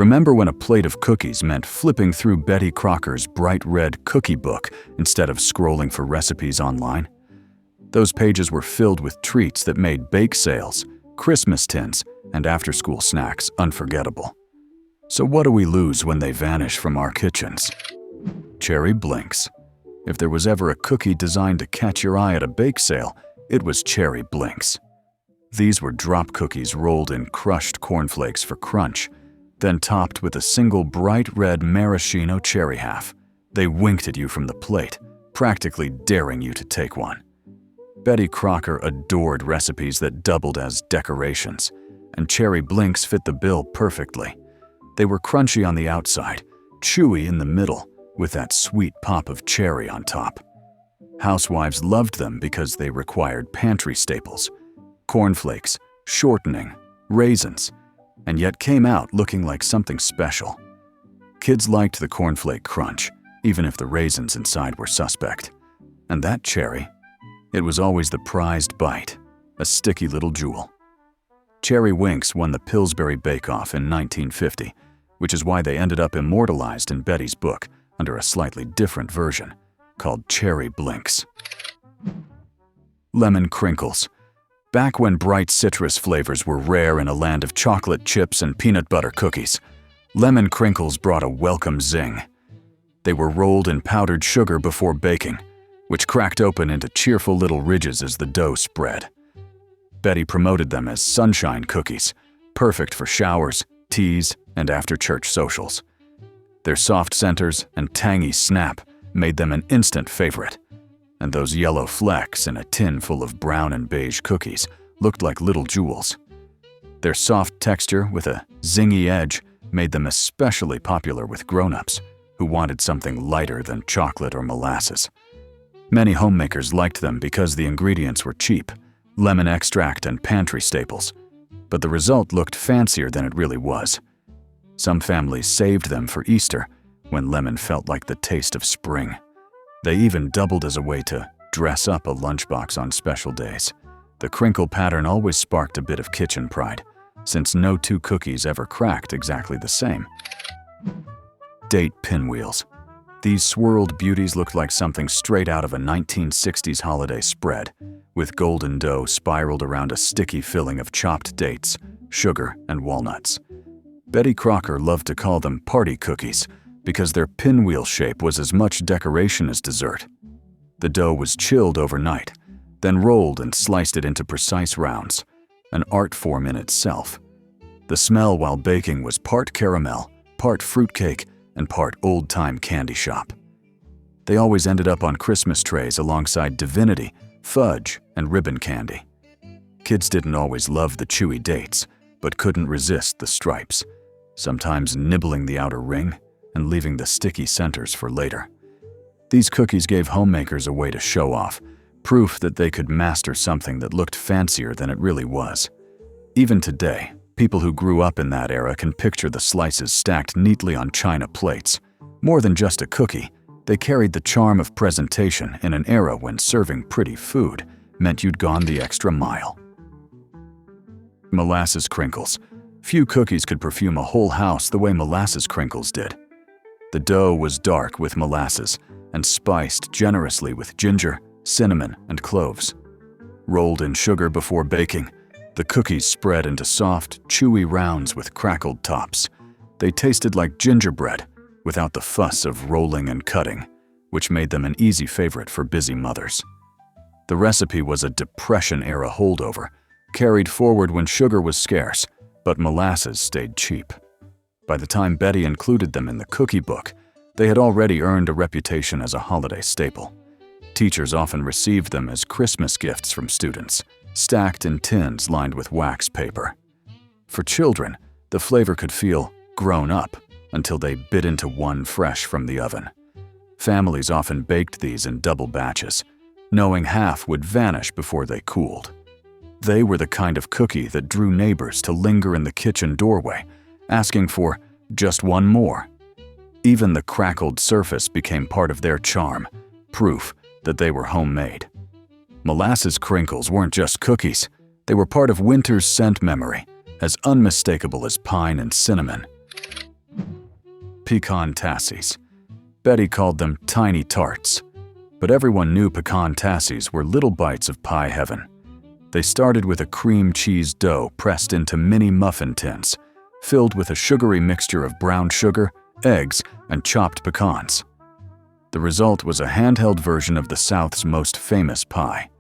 Remember when a plate of cookies meant flipping through Betty Crocker's bright red cookie book instead of scrolling for recipes online? Those pages were filled with treats that made bake sales, Christmas tins, and after-school snacks unforgettable. So what do we lose when they vanish from our kitchens? Cherry Blinks. If there was ever a cookie designed to catch your eye at a bake sale, it was Cherry Blinks. These were drop cookies rolled in crushed cornflakes for crunch, then topped with a single bright red maraschino cherry half. They winked at you from the plate, practically daring you to take one. Betty Crocker adored recipes that doubled as decorations, and Cherry Blinks fit the bill perfectly. They were crunchy on the outside, chewy in the middle, with that sweet pop of cherry on top. Housewives loved them because they required pantry staples: cornflakes, shortening, raisins, and yet came out looking like something special. Kids liked the cornflake crunch, even if the raisins inside were suspect. And that cherry, it was always the prized bite, a sticky little jewel. Cherry Winks won the Pillsbury Bake-Off in 1950, which is why they ended up immortalized in Betty's book under a slightly different version, called Cherry Blinks. Lemon Crinkles. Back when bright citrus flavors were rare in a land of chocolate chips and peanut butter cookies, lemon crinkles brought a welcome zing. They were rolled in powdered sugar before baking, which cracked open into cheerful little ridges as the dough spread. Betty promoted them as sunshine cookies, perfect for showers, teas, and after-church socials. Their soft centers and tangy snap made them an instant favorite, and those yellow flecks in a tin full of brown and beige cookies looked like little jewels. Their soft texture with a zingy edge made them especially popular with grown-ups who wanted something lighter than chocolate or molasses. Many homemakers liked them because the ingredients were cheap, lemon extract and pantry staples, but the result looked fancier than it really was. Some families saved them for Easter, when lemon felt like the taste of spring. They even doubled as a way to dress up a lunchbox on special days. The crinkle pattern always sparked a bit of kitchen pride, since no two cookies ever cracked exactly the same. Date pinwheels. These swirled beauties looked like something straight out of a 1960s holiday spread, with golden dough spiraled around a sticky filling of chopped dates, sugar, and walnuts. Betty Crocker loved to call them party cookies because their pinwheel shape was as much decoration as dessert. The dough was chilled overnight, then rolled and sliced it into precise rounds, an art form in itself. The smell while baking was part caramel, part fruitcake, and part old-time candy shop. They always ended up on Christmas trays alongside Divinity, fudge, and ribbon candy. Kids didn't always love the chewy dates, but couldn't resist the stripes, sometimes nibbling the outer ring and leaving the sticky centers for later. These cookies gave homemakers a way to show off, proof that they could master something that looked fancier than it really was. Even today, people who grew up in that era can picture the slices stacked neatly on china plates. More than just a cookie, they carried the charm of presentation in an era when serving pretty food meant you'd gone the extra mile. Molasses Crinkles. Few cookies could perfume a whole house the way Molasses Crinkles did. The dough was dark with molasses and spiced generously with ginger, cinnamon, and cloves. Rolled in sugar before baking, the cookies spread into soft, chewy rounds with crackled tops. They tasted like gingerbread, without the fuss of rolling and cutting, which made them an easy favorite for busy mothers. The recipe was a Depression-era holdover, carried forward when sugar was scarce, but molasses stayed cheap. By the time Betty included them in the cookie book, they had already earned a reputation as a holiday staple. Teachers often received them as Christmas gifts from students, stacked in tins lined with wax paper. For children, the flavor could feel grown up until they bit into one fresh from the oven. Families often baked these in double batches, knowing half would vanish before they cooled. They were the kind of cookie that drew neighbors to linger in the kitchen doorway, asking for just one more. Even the crackled surface became part of their charm, proof that they were homemade. Molasses Crinkles weren't just cookies, they were part of winter's scent memory, as unmistakable as pine and cinnamon. pecan tassies. Betty called them tiny tarts, but everyone knew pecan tassies were little bites of pie heaven. They started with a cream cheese dough pressed into mini muffin tins, filled with a sugary mixture of brown sugar, eggs, and chopped pecans. The result was a handheld version of the South's most famous pie.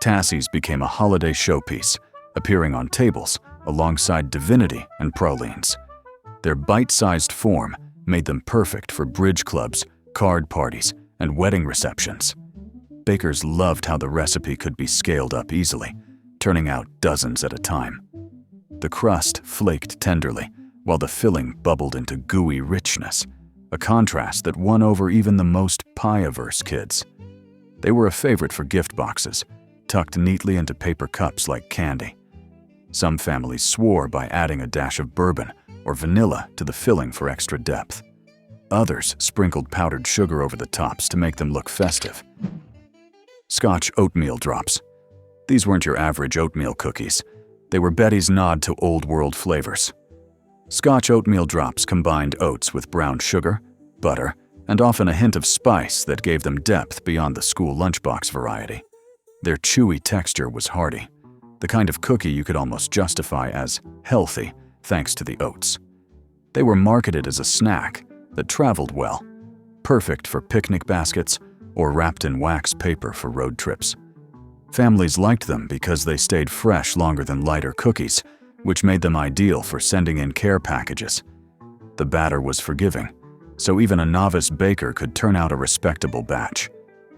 Tassies became a holiday showpiece, appearing on tables alongside Divinity and pralines. Their bite-sized form made them perfect for bridge clubs, card parties, and wedding receptions. Bakers loved how the recipe could be scaled up easily, turning out dozens at a time. The crust flaked tenderly, while the filling bubbled into gooey richness, a contrast that won over even the most pie-averse kids. They were a favorite for gift boxes, tucked neatly into paper cups like candy. Some families swore by adding a dash of bourbon or vanilla to the filling for extra depth. Others sprinkled powdered sugar over the tops to make them look festive. Scotch oatmeal drops. These weren't your average oatmeal cookies. They were Betty's nod to old-world flavors. Scotch oatmeal drops combined oats with brown sugar, butter, and often a hint of spice that gave them depth beyond the school lunchbox variety. Their chewy texture was hearty, the kind of cookie you could almost justify as healthy thanks to the oats. They were marketed as a snack that traveled well, perfect for picnic baskets or wrapped in wax paper for road trips. Families liked them because they stayed fresh longer than lighter cookies, which made them ideal for sending in care packages. The batter was forgiving, so even a novice baker could turn out a respectable batch.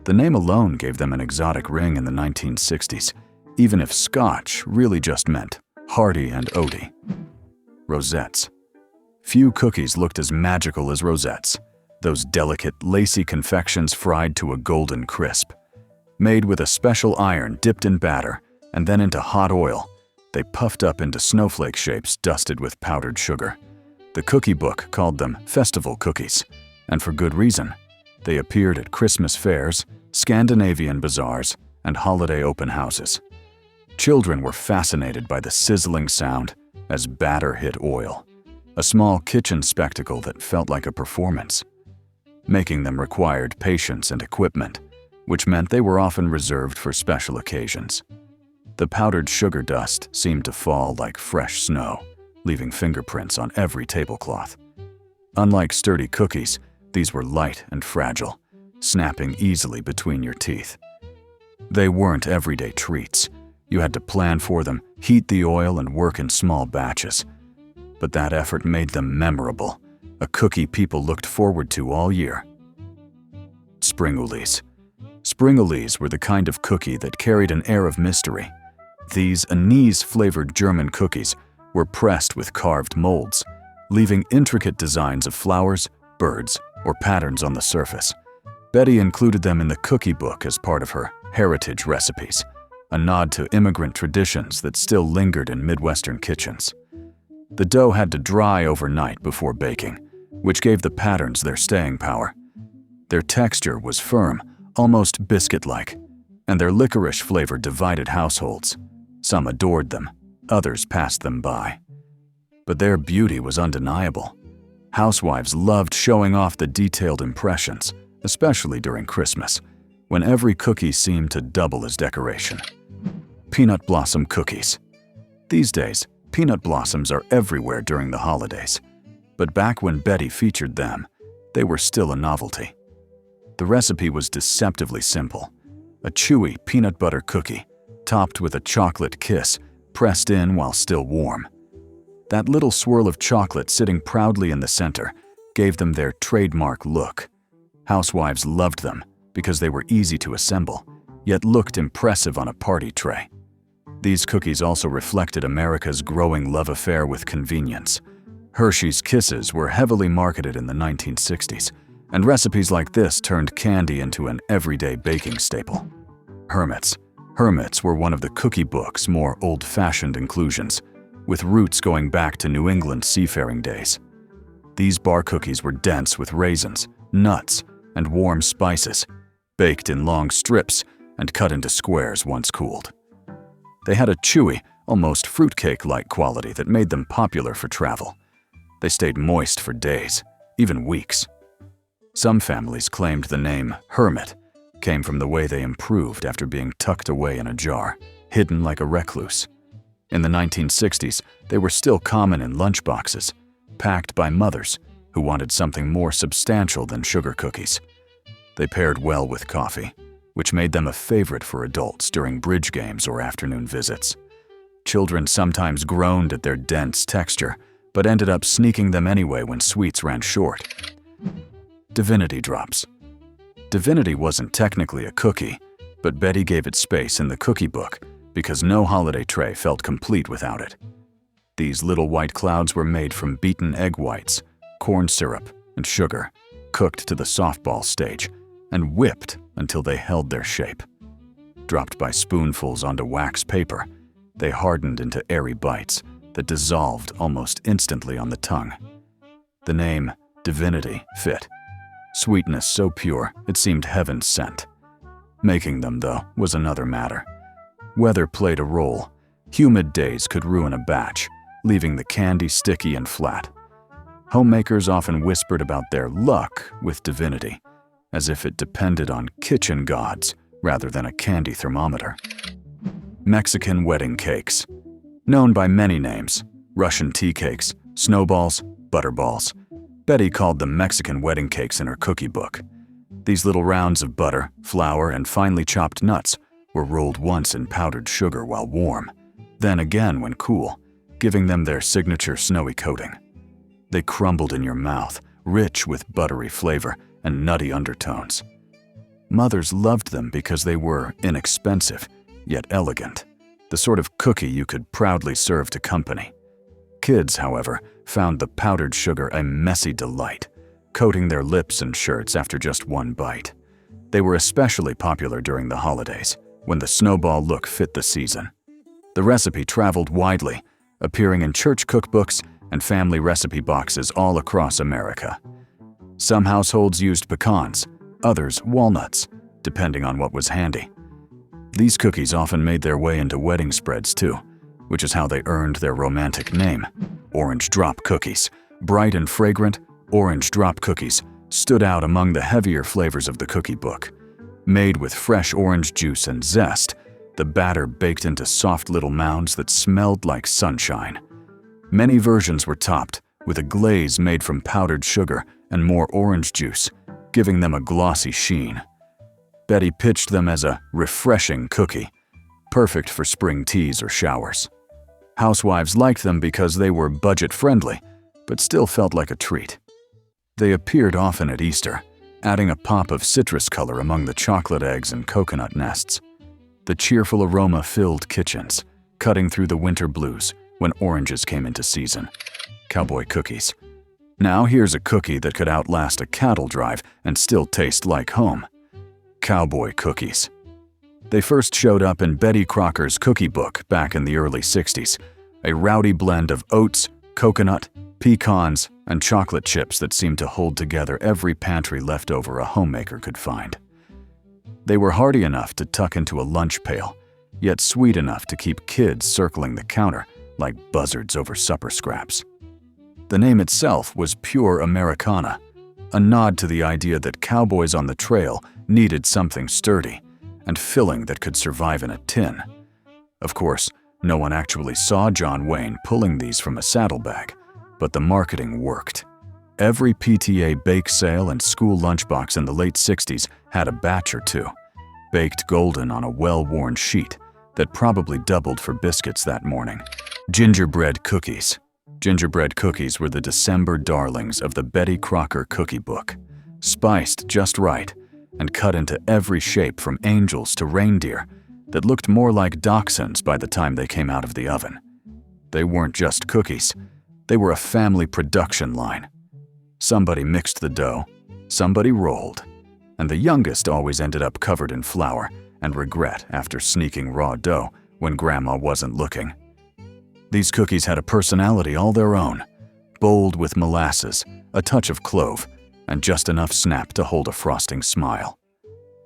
The name alone gave them an exotic ring in the 1960s, even if Scotch really just meant hearty and oaty. Rosettes. Few cookies looked as magical as Rosettes, those delicate, lacy confections fried to a golden crisp. Made with a special iron dipped in batter and then into hot oil, they puffed up into snowflake shapes dusted with powdered sugar. The cookie book called them festival cookies, and for good reason. They appeared at Christmas fairs, Scandinavian bazaars, and holiday open houses. Children were fascinated by the sizzling sound as batter hit oil, a small kitchen spectacle that felt like a performance. Making them required patience and equipment, which meant they were often reserved for special occasions. The powdered sugar dust seemed to fall like fresh snow, leaving fingerprints on every tablecloth. Unlike sturdy cookies, these were light and fragile, snapping easily between your teeth. They weren't everyday treats. You had to plan for them, heat the oil, and work in small batches. But that effort made them memorable, a cookie people looked forward to all year. Springolis. Springolis were the kind of cookie that carried an air of mystery. These anise-flavored German cookies were pressed with carved molds, leaving intricate designs of flowers, birds, or patterns on the surface. Betty included them in the cookie book as part of her heritage recipes, a nod to immigrant traditions that still lingered in Midwestern kitchens. The dough had to dry overnight before baking, which gave the patterns their staying power. Their texture was firm, almost biscuit-like, and their licorice flavor divided households. Some adored them, others passed them by. But their beauty was undeniable. Housewives loved showing off the detailed impressions, especially during Christmas, when every cookie seemed to double as decoration. Peanut blossom cookies. These days, peanut blossoms are everywhere during the holidays. But back when Betty featured them, they were still a novelty. The recipe was deceptively simple. A chewy peanut butter cookie, topped with a chocolate kiss, pressed in while still warm. That little swirl of chocolate sitting proudly in the center gave them their trademark look. Housewives loved them because they were easy to assemble, yet looked impressive on a party tray. These cookies also reflected America's growing love affair with convenience. Hershey's Kisses were heavily marketed in the 1960s, and recipes like this turned candy into an everyday baking staple. Hermits. Hermits were one of the cookie book's more old-fashioned inclusions, with roots going back to New England seafaring days. These bar cookies were dense with raisins, nuts, and warm spices, baked in long strips and cut into squares once cooled. They had a chewy, almost fruitcake-like quality that made them popular for travel. They stayed moist for days, even weeks. Some families claimed the name Hermit came from the way they improved after being tucked away in a jar, hidden like a recluse. In the 1960s, they were still common in lunchboxes, packed by mothers who wanted something more substantial than sugar cookies. They paired well with coffee, which made them a favorite for adults during bridge games or afternoon visits. Children sometimes groaned at their dense texture, but ended up sneaking them anyway when sweets ran short. Divinity drops. Divinity wasn't technically a cookie, but Betty gave it space in the cookie book because no holiday tray felt complete without it. These little white clouds were made from beaten egg whites, corn syrup, and sugar, cooked to the softball stage, and whipped until they held their shape. Dropped by spoonfuls onto wax paper, they hardened into airy bites that dissolved almost instantly on the tongue. The name Divinity fit. Sweetness so pure it seemed heaven sent. Making them, though, was another matter. Weather played a role. Humid days could ruin a batch, leaving the candy sticky and flat. Homemakers often whispered about their luck with Divinity, as if it depended on kitchen gods rather than a candy thermometer. Mexican wedding cakes. Known by many names, Russian tea cakes, snowballs, butterballs. Betty called them Mexican wedding cakes in her cookie book. These little rounds of butter, flour, and finely chopped nuts were rolled once in powdered sugar while warm, then again when cool, giving them their signature snowy coating. They crumbled in your mouth, rich with buttery flavor and nutty undertones. Mothers loved them because they were inexpensive, yet elegant, the sort of cookie you could proudly serve to company. Kids, however, found the powdered sugar a messy delight, coating their lips and shirts after just one bite. They were especially popular during the holidays, when the snowball look fit the season. The recipe traveled widely, appearing in church cookbooks and family recipe boxes all across America. Some households used pecans, others walnuts, depending on what was handy. These cookies often made their way into wedding spreads too, which is how they earned their romantic name. Orange drop cookies. Bright and fragrant, orange drop cookies stood out among the heavier flavors of the cookie book. Made with fresh orange juice and zest, the batter baked into soft little mounds that smelled like sunshine. Many versions were topped with a glaze made from powdered sugar and more orange juice, giving them a glossy sheen. Betty pitched them as a refreshing cookie, perfect for spring teas or showers. Housewives liked them because they were budget-friendly, but still felt like a treat. They appeared often at Easter, adding a pop of citrus color among the chocolate eggs and coconut nests. The cheerful aroma filled kitchens, cutting through the winter blues when oranges came into season. Cowboy cookies. Now here's a cookie that could outlast a cattle drive and still taste like home. Cowboy cookies. They first showed up in Betty Crocker's Cooky Book back in the early 60s, a rowdy blend of oats, coconut, pecans, and chocolate chips that seemed to hold together every pantry leftover a homemaker could find. They were hearty enough to tuck into a lunch pail, yet sweet enough to keep kids circling the counter like buzzards over supper scraps. The name itself was pure Americana, a nod to the idea that cowboys on the trail needed something sturdy and filling that could survive in a tin. Of course, no one actually saw John Wayne pulling these from a saddlebag, but the marketing worked. Every PTA bake sale and school lunchbox in the late 60s had a batch or two, baked golden on a well-worn sheet that probably doubled for biscuits that morning. Gingerbread cookies. Gingerbread cookies were the December darlings of the Betty Crocker Cooky Book, spiced just right and cut into every shape from angels to reindeer that looked more like dachshunds by the time they came out of the oven. They weren't just cookies, they were a family production line. Somebody mixed the dough, somebody rolled, and the youngest always ended up covered in flour and regret after sneaking raw dough when Grandma wasn't looking. These cookies had a personality all their own, bold with molasses, a touch of clove, and just enough snap to hold a frosting smile.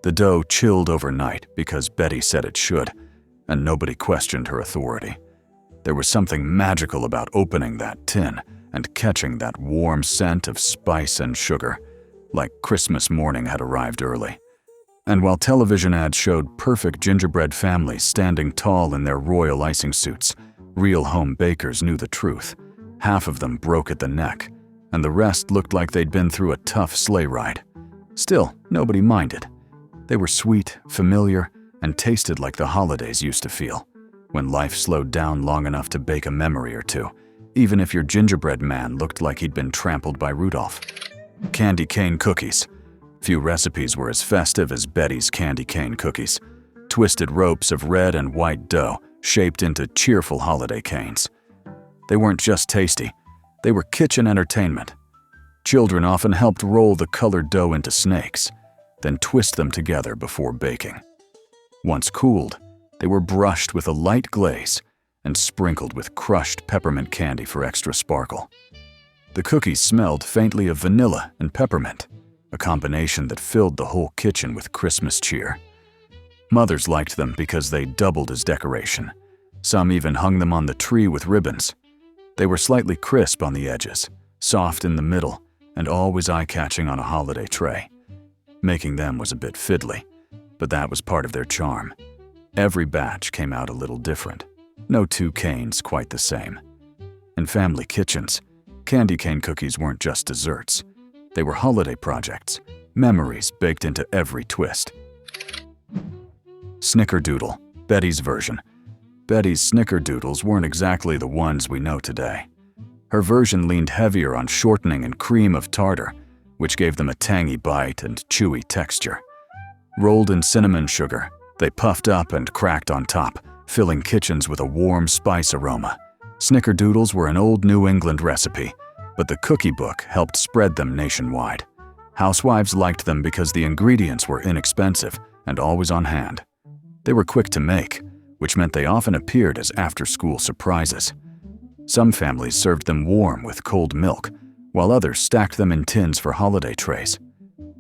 The dough chilled overnight because Betty said it should, and nobody questioned her authority. There was something magical about opening that tin and catching that warm scent of spice and sugar, like Christmas morning had arrived early. And while television ads showed perfect gingerbread families standing tall in their royal icing suits, real home bakers knew the truth. Half of them broke at the neck, and the rest looked like they'd been through a tough sleigh ride. Still, nobody minded. They were sweet, familiar, and tasted like the holidays used to feel, when life slowed down long enough to bake a memory or two, even if your gingerbread man looked like he'd been trampled by Rudolph. Candy cane cookies. Few recipes were as festive as Betty's candy cane cookies. Twisted ropes of red and white dough shaped into cheerful holiday canes. They weren't just tasty, they were kitchen entertainment. Children often helped roll the colored dough into snakes, then twist them together before baking. Once cooled, they were brushed with a light glaze and sprinkled with crushed peppermint candy for extra sparkle. The cookies smelled faintly of vanilla and peppermint, a combination that filled the whole kitchen with Christmas cheer. Mothers liked them because they doubled as decoration. Some even hung them on the tree with ribbons. They were slightly crisp on the edges, soft in the middle, and always eye-catching on a holiday tray. Making them was a bit fiddly, but that was part of their charm. Every batch came out a little different. No two canes quite the same. In family kitchens, candy cane cookies weren't just desserts. They were holiday projects, memories baked into every twist. Snickerdoodle, Betty's version. Betty's snickerdoodles weren't exactly the ones we know today. Her version leaned heavier on shortening and cream of tartar, which gave them a tangy bite and chewy texture. Rolled in cinnamon sugar, they puffed up and cracked on top, filling kitchens with a warm spice aroma. Snickerdoodles were an old New England recipe, but the cookie book helped spread them nationwide. Housewives liked them because the ingredients were inexpensive and always on hand. They were quick to make, which meant they often appeared as after-school surprises. Some families served them warm with cold milk, while others stacked them in tins for holiday trays.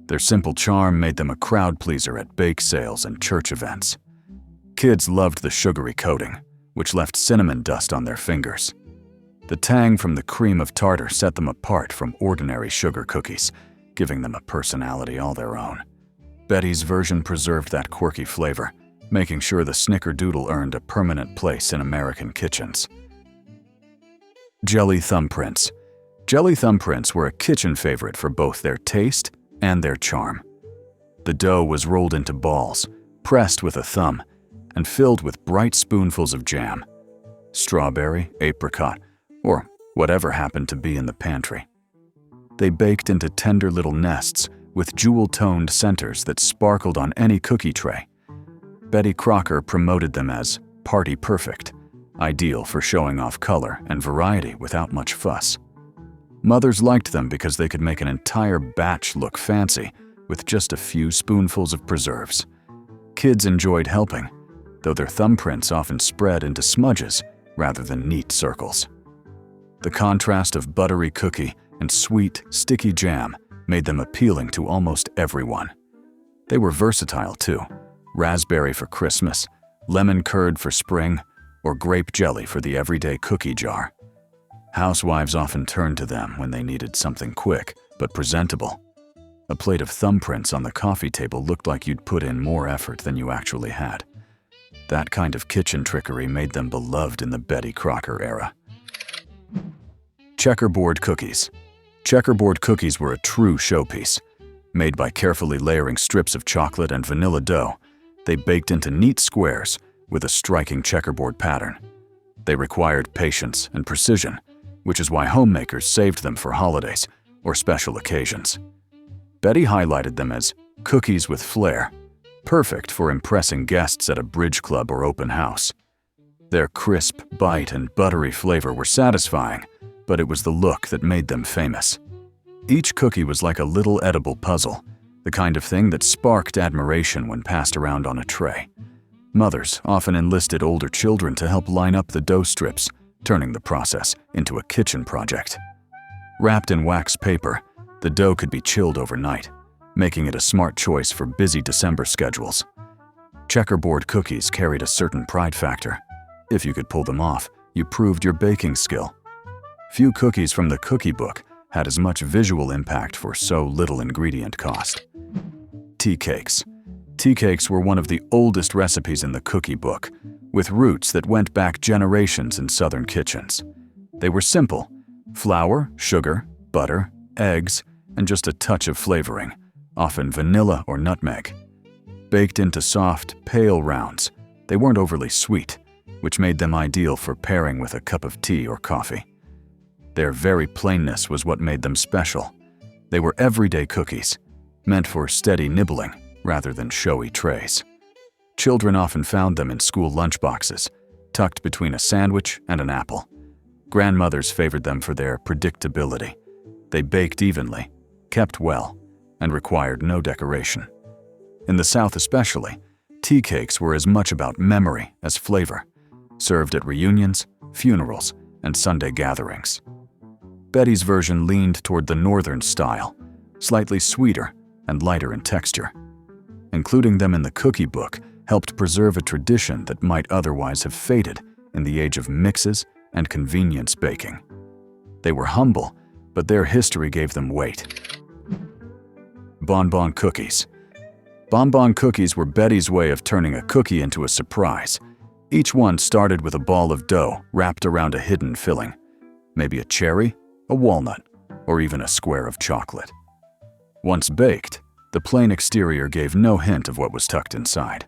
Their simple charm made them a crowd pleaser at bake sales and church events. Kids loved the sugary coating, which left cinnamon dust on their fingers. The tang from the cream of tartar set them apart from ordinary sugar cookies, giving them a personality all their own. Betty's version preserved that quirky flavor, making sure the snickerdoodle earned a permanent place in American kitchens. Jelly thumbprints. Jelly thumbprints were a kitchen favorite for both their taste and their charm. The dough was rolled into balls, pressed with a thumb, and filled with bright spoonfuls of jam. Strawberry, apricot, or whatever happened to be in the pantry. They baked into tender little nests with jewel-toned centers that sparkled on any cookie tray. Betty Crocker promoted them as party perfect, ideal for showing off color and variety without much fuss. Mothers liked them because they could make an entire batch look fancy with just a few spoonfuls of preserves. Kids enjoyed helping, though their thumbprints often spread into smudges rather than neat circles. The contrast of buttery cookie and sweet, sticky jam made them appealing to almost everyone. They were versatile too. Raspberry for Christmas, lemon curd for spring, or grape jelly for the everyday cookie jar. Housewives often turned to them when they needed something quick but presentable. A plate of thumbprints on the coffee table looked like you'd put in more effort than you actually had. That kind of kitchen trickery made them beloved in the Betty Crocker era. Checkerboard cookies. Checkerboard cookies were a true showpiece. Made by carefully layering strips of chocolate and vanilla dough, they baked into neat squares with a striking checkerboard pattern. They required patience and precision, which is why homemakers saved them for holidays or special occasions. Betty highlighted them as cookies with flair, perfect for impressing guests at a bridge club or open house. Their crisp bite and buttery flavor were satisfying, but it was the look that made them famous. Each cookie was like a little edible puzzle, the kind of thing that sparked admiration when passed around on a tray. Mothers often enlisted older children to help line up the dough strips, turning the process into a kitchen project. Wrapped in wax paper, the dough could be chilled overnight, making it a smart choice for busy December schedules. Checkerboard cookies carried a certain pride factor. If you could pull them off, you proved your baking skill. Few cookies from the cookie book had as much visual impact for so little ingredient cost. Tea cakes. Tea cakes were one of the oldest recipes in the cookie book, with roots that went back generations in southern kitchens. They were simple: flour, sugar, butter, eggs, and just a touch of flavoring, often vanilla or nutmeg. Baked into soft, pale rounds, they weren't overly sweet, which made them ideal for pairing with a cup of tea or coffee. Their very plainness was what made them special. They were everyday cookies, meant for steady nibbling rather than showy trays. Children often found them in school lunchboxes, tucked between a sandwich and an apple. Grandmothers favored them for their predictability. They baked evenly, kept well, and required no decoration. In the South especially, tea cakes were as much about memory as flavor, served at reunions, funerals, and Sunday gatherings. Betty's version leaned toward the northern style, slightly sweeter and lighter in texture. Including them in the cookie book helped preserve a tradition that might otherwise have faded in the age of mixes and convenience baking. They were humble, but their history gave them weight. Bonbon cookies. Bonbon cookies were Betty's way of turning a cookie into a surprise. Each one started with a ball of dough wrapped around a hidden filling, maybe a cherry, a walnut, or even a square of chocolate. Once baked, the plain exterior gave no hint of what was tucked inside.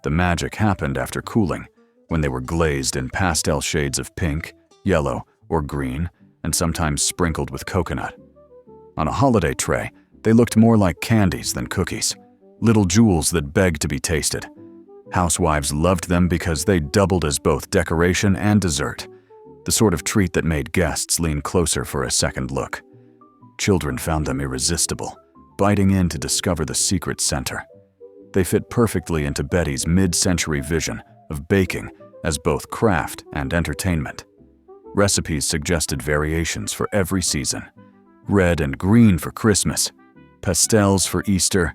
The magic happened after cooling, when they were glazed in pastel shades of pink, yellow, or green, and sometimes sprinkled with coconut. On a holiday tray, they looked more like candies than cookies, little jewels that begged to be tasted. Housewives loved them because they doubled as both decoration and dessert, the sort of treat that made guests lean closer for a second look. Children found them irresistible, biting in to discover the secret center. They fit perfectly into Betty's mid-century vision of baking as both craft and entertainment. Recipes suggested variations for every season: red and green for Christmas, pastels for Easter,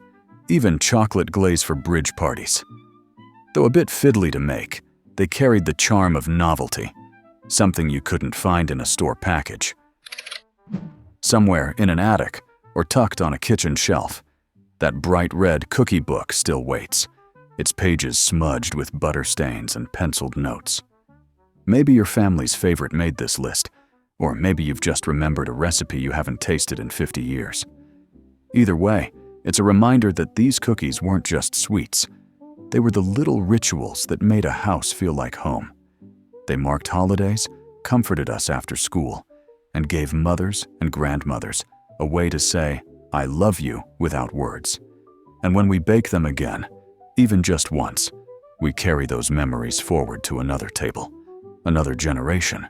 even chocolate glaze for bridge parties. Though a bit fiddly to make, they carried the charm of novelty, something you couldn't find in a store package. Somewhere in an attic or tucked on a kitchen shelf, that bright red cookie book still waits, its pages smudged with butter stains and penciled notes. Maybe your family's favorite made this list, or maybe you've just remembered a recipe you haven't tasted in 50 years. Either way, it's a reminder that these cookies weren't just sweets. They were the little rituals that made a house feel like home. They marked holidays, comforted us after school, and gave mothers and grandmothers a way to say, "I love you," without words. And when we bake them again, even just once, we carry those memories forward to another table, another generation.